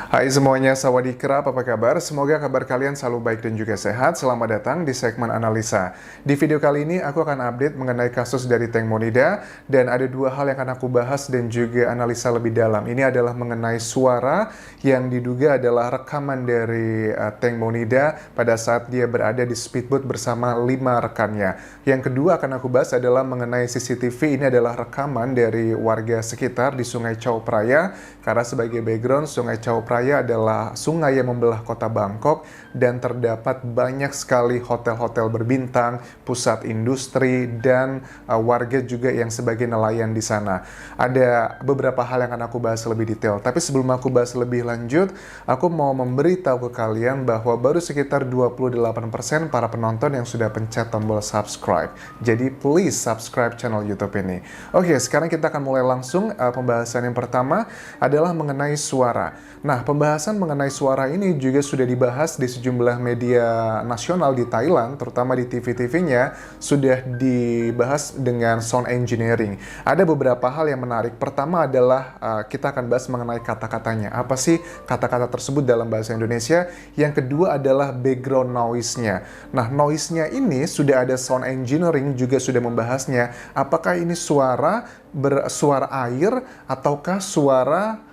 Hai semuanya, sawadee-krap, apa kabar? Semoga kabar kalian selalu baik dan juga sehat. Selamat datang di segmen analisa. Di video kali ini aku akan update mengenai kasus dari Tank Monida, dan ada dua hal yang akan aku bahas dan juga analisa lebih dalam. Ini adalah mengenai suara yang diduga adalah rekaman dari Tank Monida pada saat dia berada di speedboat bersama 5 rekannya. Yang kedua akan aku bahas adalah mengenai CCTV. Ini adalah rekaman dari warga sekitar di Sungai Chao Phraya, karena sebagai background, Sungai Chao Phraya adalah sungai yang membelah kota Bangkok dan terdapat banyak sekali hotel-hotel berbintang, pusat industri, dan warga juga yang sebagai nelayan di sana. Ada beberapa hal yang akan aku bahas lebih detail, tapi sebelum aku bahas lebih lanjut, aku mau memberitahu ke kalian bahwa baru sekitar 28% para penonton yang sudah pencet tombol subscribe. Jadi please subscribe channel YouTube ini. Oke, sekarang kita akan mulai langsung. Pembahasan yang pertama adalah mengenai suara. Nah, pembahasan mengenai suara ini juga sudah dibahas di sejumlah media nasional di Thailand, terutama di TV-TV-nya, sudah dibahas dengan sound engineering. Ada beberapa hal yang menarik. Pertama adalah kita akan bahas mengenai kata-katanya. Apa sih kata-kata tersebut dalam bahasa Indonesia? Yang kedua adalah background noise-nya. Nah, noise-nya ini sudah ada sound engineering juga sudah membahasnya. Apakah ini suara bersuara air ataukah suara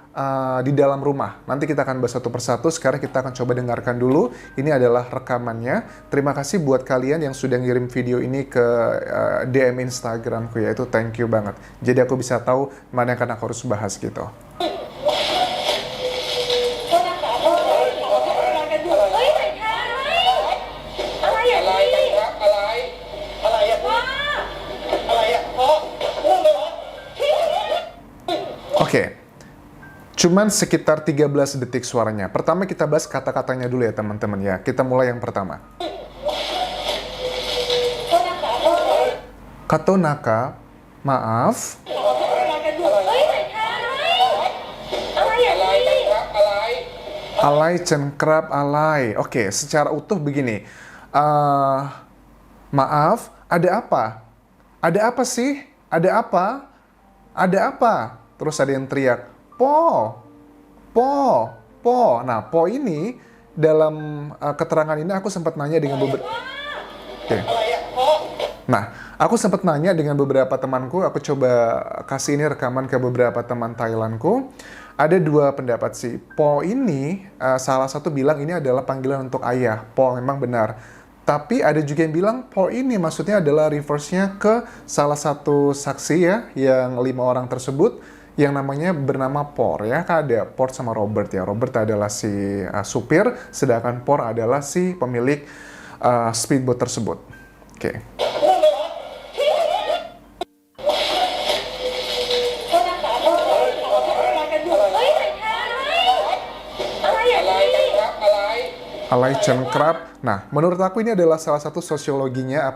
di dalam rumah? Nanti kita akan bahas satu persatu. Sekarang kita akan coba dengarkan dulu. Ini adalah rekamannya. Terima kasih buat kalian yang sudah ngirim video ini ke DM Instagramku ya. Itu thank you banget. Jadi aku bisa tahu mana yang akan aku harus bahas gitu. Oke. Cuman sekitar 13 detik suaranya. Pertama kita bahas kata-katanya dulu ya teman-teman ya. Kita mulai yang pertama. Katonaka, maaf. Alai cengkrap alai. Oke, secara utuh begini. Maaf, ada apa? Ada apa sih? Ada apa? Ada apa? Terus ada yang teriak. Po, po, po. Nah, po ini dalam keterangan ini aku sempat nanya dengan beberapa. Oke. Nah, aku sempat nanya dengan beberapa temanku. Aku coba kasih ini rekaman ke beberapa teman Thailandku. Ada dua pendapat sih. Po ini salah satu bilang ini adalah panggilan untuk ayah. Po memang benar. Tapi ada juga yang bilang po ini maksudnya adalah reverse-nya ke salah satu saksi ya, yang 5 orang tersebut, yang namanya bernama Por ya. Kan ada Por sama Robert ya. Robert adalah si supir, sedangkan Por adalah si pemilik speedboat tersebut. Oke. Alai cengkrap. Nah, menurut aku ini adalah salah satu sosiologinya,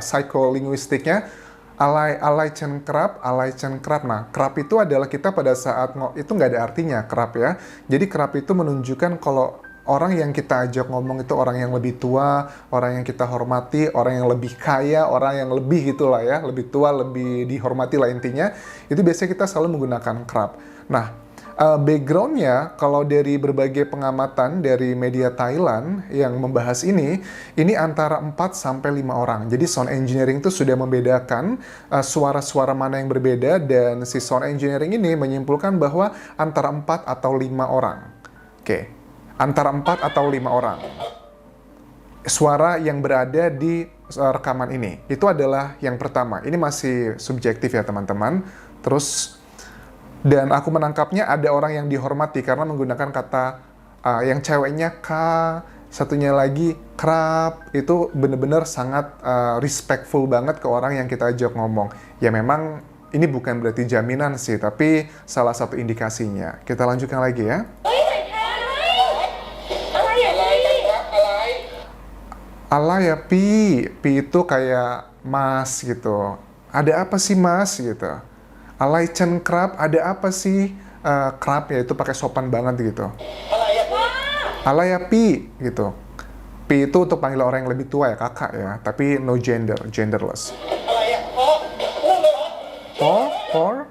psikolinguistiknya. Alai cengkrap, alai cengkrap. Nah, krap itu adalah kita pada saat itu nggak ada artinya krap ya. Jadi krap itu menunjukkan kalau orang yang kita ajak ngomong itu orang yang lebih tua, orang yang kita hormati, orang yang lebih kaya, orang yang lebih gitulah ya, lebih tua, lebih dihormati lah intinya. Itu biasanya kita selalu menggunakan krap. Nah, backgroundnya kalau dari berbagai pengamatan dari media Thailand yang membahas ini antara 4 sampai 5 orang. Jadi sound engineering itu sudah membedakan suara-suara mana yang berbeda, dan si sound engineering ini menyimpulkan bahwa antara 4 atau 5 orang. Oke, antara 4 atau 5 orang. Suara yang berada di rekaman ini. Itu adalah yang pertama. Ini masih subjektif ya teman-teman. Terus dan aku menangkapnya ada orang yang dihormati karena menggunakan kata yang ceweknya K, satunya lagi krap. Itu bener-bener sangat respectful banget ke orang yang kita ajak ngomong. Ya memang ini bukan berarti jaminan sih, tapi salah satu indikasinya. Kita lanjutkan lagi ya. Alay ya Pi. Pi itu kayak mas gitu. Ada apa sih mas gitu. Alai cengkrap, ada apa sih? Krap ya, itu pakai sopan banget gitu. Alai ya Pi gitu. Pi itu untuk panggil orang yang lebih tua ya, kakak ya. Tapi no gender, genderless. Por.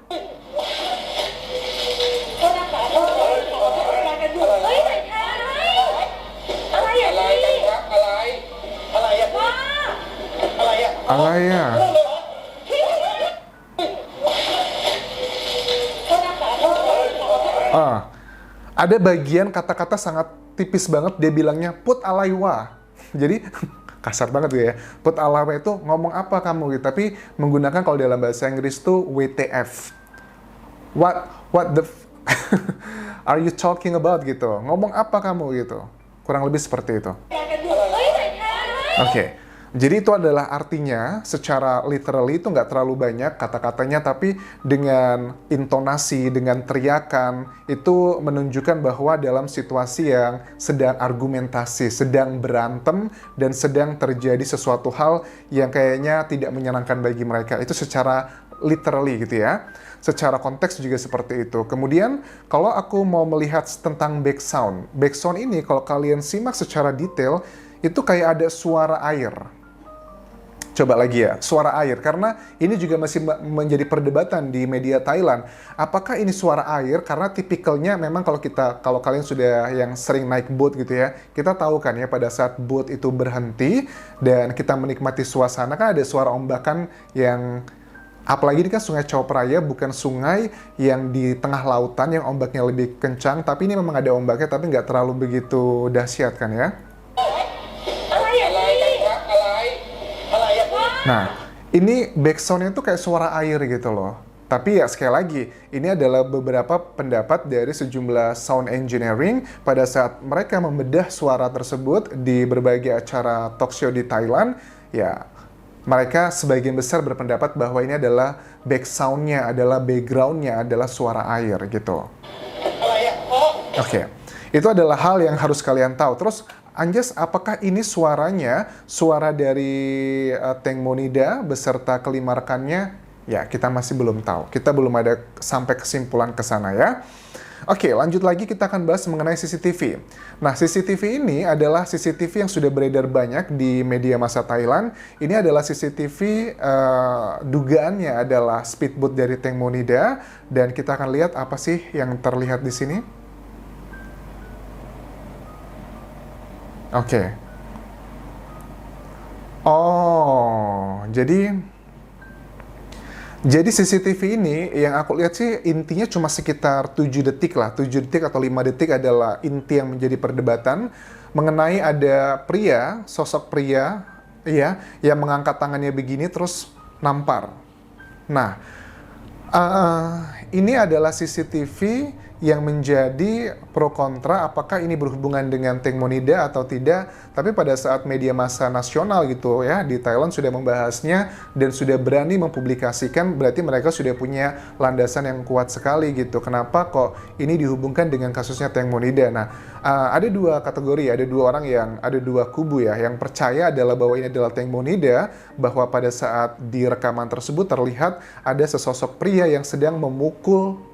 Alaya. Ah, ada bagian kata-kata sangat tipis banget dia bilangnya put alaiwa. Jadi kasar banget gitu ya. Put alaiwa itu ngomong apa kamu gitu, tapi menggunakan kalau dalam bahasa Inggris tuh WTF. What the are you talking about gitu. Ngomong apa kamu gitu. Kurang lebih seperti itu. Oke. Jadi itu adalah artinya secara literally itu nggak terlalu banyak kata-katanya, tapi dengan intonasi, dengan teriakan, itu menunjukkan bahwa dalam situasi yang sedang argumentasi, sedang berantem, dan sedang terjadi sesuatu hal yang kayaknya tidak menyenangkan bagi mereka. Itu secara literally gitu ya. Secara konteks juga seperti itu. Kemudian kalau aku mau melihat tentang background ini kalau kalian simak secara detail, itu kayak ada suara air. Coba lagi ya, suara air. Karena ini juga masih menjadi perdebatan di media Thailand. Apakah ini suara air? Karena tipikalnya memang kalau kalian sudah yang sering naik boat gitu ya, kita tahu kan ya pada saat boat itu berhenti dan kita menikmati suasana, kan ada suara ombakan yang, apalagi ini kan Sungai Chao Phraya, bukan sungai yang di tengah lautan yang ombaknya lebih kencang, tapi ini memang ada ombaknya tapi nggak terlalu begitu dahsyat kan ya. Nah, ini backsound-nya tuh kayak suara air gitu loh. Tapi ya sekali lagi, ini adalah beberapa pendapat dari sejumlah sound engineering pada saat mereka membedah suara tersebut di berbagai acara talk show di Thailand. Ya, mereka sebagian besar berpendapat bahwa ini adalah backsound-nya, adalah background-nya, adalah suara air gitu. Oke, itu adalah hal yang harus kalian tahu. Terus, Anjas, apakah ini suaranya, suara dari Teng Monida beserta kelima rekannya? Ya, kita masih belum tahu. Kita belum ada sampai kesimpulan ke sana ya. Oke, lanjut lagi kita akan bahas mengenai CCTV. Nah, CCTV ini adalah CCTV yang sudah beredar banyak di media massa Thailand. Ini adalah CCTV, dugaannya adalah speedboat dari Teng Monida. Dan kita akan lihat apa sih yang terlihat di sini. Oke. Oh, jadi CCTV ini yang aku lihat sih intinya cuma sekitar 7 detik lah. 7 detik atau 5 detik adalah inti yang menjadi perdebatan mengenai ada pria, sosok pria ya, yang mengangkat tangannya begini terus nampar. Nah, ini adalah CCTV yang menjadi pro kontra apakah ini berhubungan dengan Teng Monida atau tidak. Tapi pada saat media massa nasional gitu ya di Thailand sudah membahasnya dan sudah berani mempublikasikan, berarti mereka sudah punya landasan yang kuat sekali gitu. Kenapa kok ini dihubungkan dengan kasusnya Teng Monida? Nah, ada dua kategori, ada dua orang yang, ada dua kubu ya. Yang percaya adalah bahwa ini adalah Teng Monida, bahwa pada saat di rekaman tersebut terlihat ada sesosok pria yang sedang memukul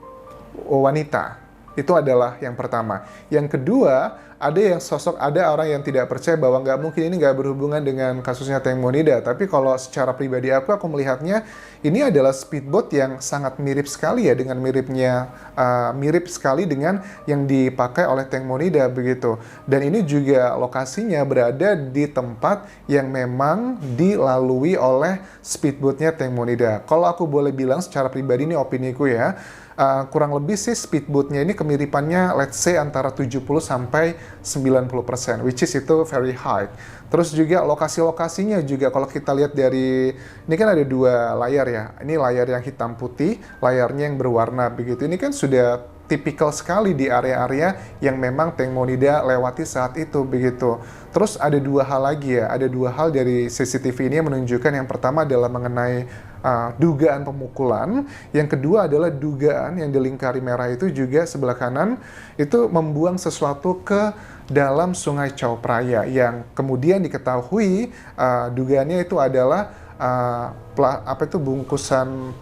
wanita. Itu adalah yang pertama. Yang kedua, ada orang yang tidak percaya bahwa nggak mungkin ini nggak berhubungan dengan kasusnya Teng Monida. Tapi kalau secara pribadi aku melihatnya ini adalah speedboat yang sangat mirip sekali ya dengan mirip sekali dengan yang dipakai oleh Teng Monida begitu. Dan ini juga lokasinya berada di tempat yang memang dilalui oleh speedboatnya Teng Monida. Kalau aku boleh bilang secara pribadi, ini opiniku ya, kurang lebih sih speedboatnya ini kemiripannya let's say antara 70 sampai 90%, which is itu very high. Terus juga lokasi-lokasinya juga kalau kita lihat dari, ini kan ada dua layar ya, ini layar yang hitam putih, layarnya yang berwarna begitu. Ini kan sudah tipikal sekali di area-area yang memang Teng Monida lewati saat itu begitu. Terus ada dua hal lagi ya, ada dua hal dari CCTV ini yang menunjukkan. Yang pertama adalah mengenai dugaan pemukulan, yang kedua adalah dugaan yang di lingkari merah itu juga sebelah kanan itu membuang sesuatu ke dalam Sungai Chao Phraya yang kemudian diketahui dugaannya itu adalah bungkusan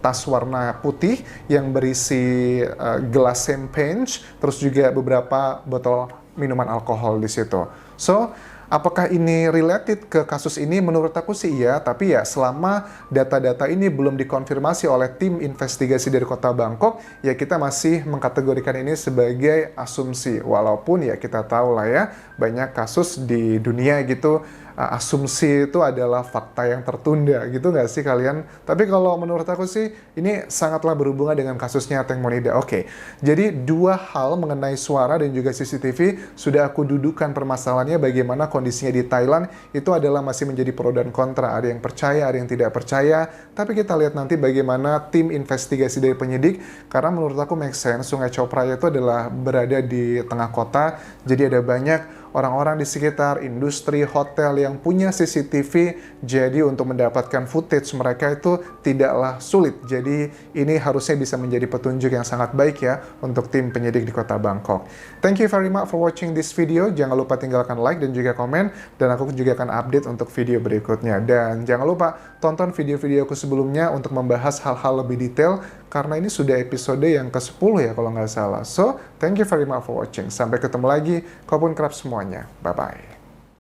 tas warna putih yang berisi gelas champagne, terus juga beberapa botol minuman alkohol di situ. So, apakah ini related ke kasus ini? Menurut aku sih iya, tapi ya selama data-data ini belum dikonfirmasi oleh tim investigasi dari Kota Bangkok, ya kita masih mengkategorikan ini sebagai asumsi. Walaupun ya kita tahu lah ya, banyak kasus di dunia gitu, asumsi itu adalah fakta yang tertunda, gitu nggak sih kalian? Tapi kalau menurut aku sih, ini sangatlah berhubungan dengan kasusnya Teng Monida. Oke, jadi dua hal mengenai suara dan juga CCTV sudah aku dudukan permasalahannya bagaimana kondisinya di Thailand itu adalah masih menjadi pro dan kontra. Ada yang percaya, ada yang tidak percaya. Tapi kita lihat nanti bagaimana tim investigasi dari penyidik, karena menurut aku make sense, Sungai Chao Phraya itu adalah berada di tengah kota, jadi ada banyak orang-orang di sekitar industri hotel yang punya CCTV, jadi untuk mendapatkan footage mereka itu tidaklah sulit. Jadi ini harusnya bisa menjadi petunjuk yang sangat baik ya untuk tim penyidik di kota Bangkok. Thank you very much for watching this video. Jangan lupa tinggalkan like dan juga komen, dan aku juga akan update untuk video berikutnya. Dan jangan lupa tonton video-videoku sebelumnya untuk membahas hal-hal lebih detail, karena ini sudah episode yang ke-10 ya kalau nggak salah. So, thank you very much for watching. Sampai ketemu lagi, kalaupun kerap semuanya. Bye-bye.